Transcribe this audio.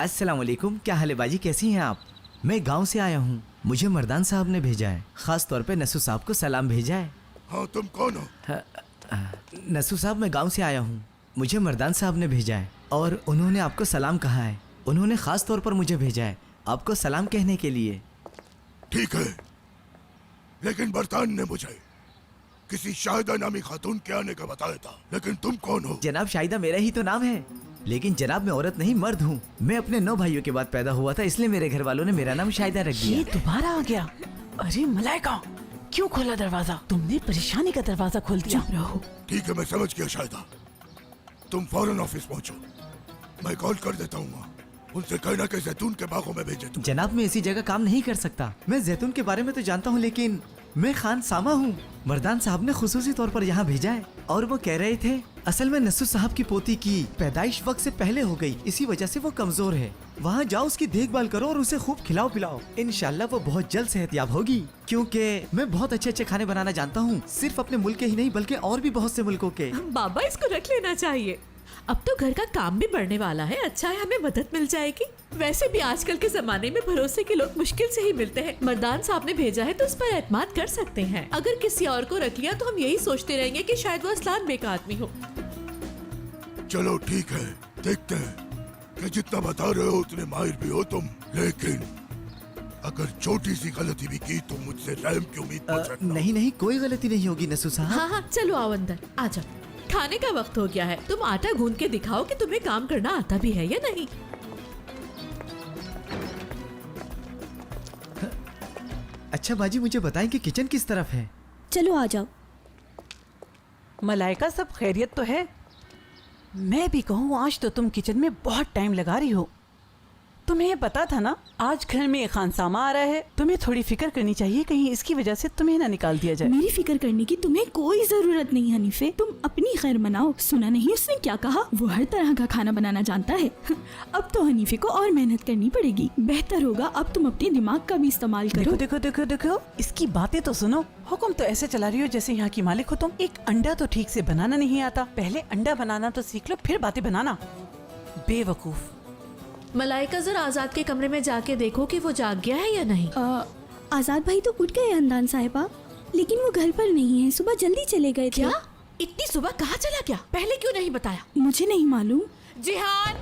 अस्सलाम वालेकुम, क्या हाल है बाजी, कैसी हैं आप? मैं गांव से आया हूँ, मुझे मर्दान साहब ने भेजा है, खास तौर पे नसू साहब को सलाम भेजा है। हाँ, तुम कौन हो? नसू साहब, मैं गांव से आया हूँ, मुझे मर्दान साहब ने भेजा है और उन्होंने आपको सलाम कहा है। उन्होंने खास तौर पर मुझे भेजा है आपको सलाम कहने के लिए। ठीक है, लेकिन बरतान ने मुझे किसी शाहिदा नामी खातून के आने का बताया था, लेकिन तुम कौन हो? जनाब, शाहिदा मेरा ही तो नाम है, लेकिन जनाब मैं औरत नहीं मर्द हूँ। मैं अपने 9 भाइयों के बाद पैदा हुआ था, इसलिए मेरे घर वालों ने मेरा नाम शाहिदा रख दिया। ये दोबारा आ गया। अरे मलाइका, क्यों खोला दरवाजा? तुमने परेशानी का दरवाजा खोल दिया। चुप रहो। ठीक है, मैं समझ गया शाहिदा, तुम फौरन ऑफिस पहुंचो, मैं कॉल कर देता हूँ। उनसे कहना कि जैतून के बागों में भेजे तुम। जनाब, मैं ऐसी जगह काम नहीं कर सकता। मैं जैतून के बारे में तो जानता हूँ, लेकिन मैं खान सामा हूँ। मर्दान साहब ने खुसूसी तौर पर यहाँ भेजा है और वो कह रहे थे असल में नसू साहब की पोती की पैदाइश वक्त से पहले हो गई, इसी वजह से वो कमजोर है। वहाँ जाओ, उसकी देखभाल करो और उसे खूब खिलाओ पिलाओ, इंशाल्लाह वो बहुत जल्द सेहतयाब होगी। क्योंकि मैं बहुत अच्छे अच्छे खाने बनाना जानता हूँ, सिर्फ अपने मुल्क के ही नहीं बल्कि और भी बहुत से मुल्कों के। बाबा, इसको रख लेना चाहिए, अब तो घर का काम भी बढ़ने वाला है। अच्छा है, हमें मदद मिल जाएगी। वैसे भी आजकल के जमाने में भरोसे के लोग मुश्किल से ही मिलते हैं। मर्दान साहब ने भेजा है तो उस पर एतमाद कर सकते हैं। अगर किसी और को रख लिया तो हम यही सोचते रहेंगे कि शायद वो असलान बेक आदमी हो। चलो ठीक है, देखते हैं कि जितना बता रहे हो उतने माहिर भी हो तुम, लेकिन अगर छोटी सी गलती भी की तो मुझसे रहम की उम्मीद मत रखना। नहीं नहीं, कोई गलती नहीं होगी नसू साहब। हाँ हाँ, चलो आओ अंदर, आ जाओ। खाने का वक्त हो गया है, तुम आटा गूंद के दिखाओ कि तुम्हें काम करना आता भी है या नहीं। अच्छा बाजी, मुझे बताएं कि किचन किस तरफ है? चलो आ जाओ। मलाइका, सब खैरियत तो है? मैं भी कहूँ, आज तो तुम किचन में बहुत टाइम लगा रही हो। तुम्हें पता था ना आज घर में खानसामा आ रहा है, तुम्हें थोड़ी फिक्र करनी चाहिए, कहीं इसकी वजह से तुम्हें ना निकाल दिया जाए। मेरी फिक्र करने की तुम्हें कोई जरूरत नहीं हनीफे, तुम अपनी खैर मनाओ। सुना नहीं उसने क्या कहा? वो हर तरह का खाना बनाना जानता है। अब तो हनीफे को और मेहनत करनी पड़ेगी। बेहतर होगा अब तुम अपने दिमाग का भी इस्तेमाल करो। देखो देखो देखो देखो, इसकी बातें तो सुनो। हुक्म तो ऐसे चला रही हो जैसे यहाँ की मालिक हो तुम। एक अंडा तो ठीक से बनाना नहीं आता, पहले अंडा बनाना तो सीख लो, फिर बातें बनाना। बेवकूफ। मलाइका, जरा आजाद के कमरे में जाके देखो कि वो जाग गया है या नहीं। आजाद भाई तो उठ गए अंदान साहिबा, लेकिन वो घर पर नहीं है। सुबह जल्दी चले गए थे। क्या? इतनी सुबह कहाँ चला गया? पहले क्यों नहीं बताया? मुझे नहीं मालूम। जिहान,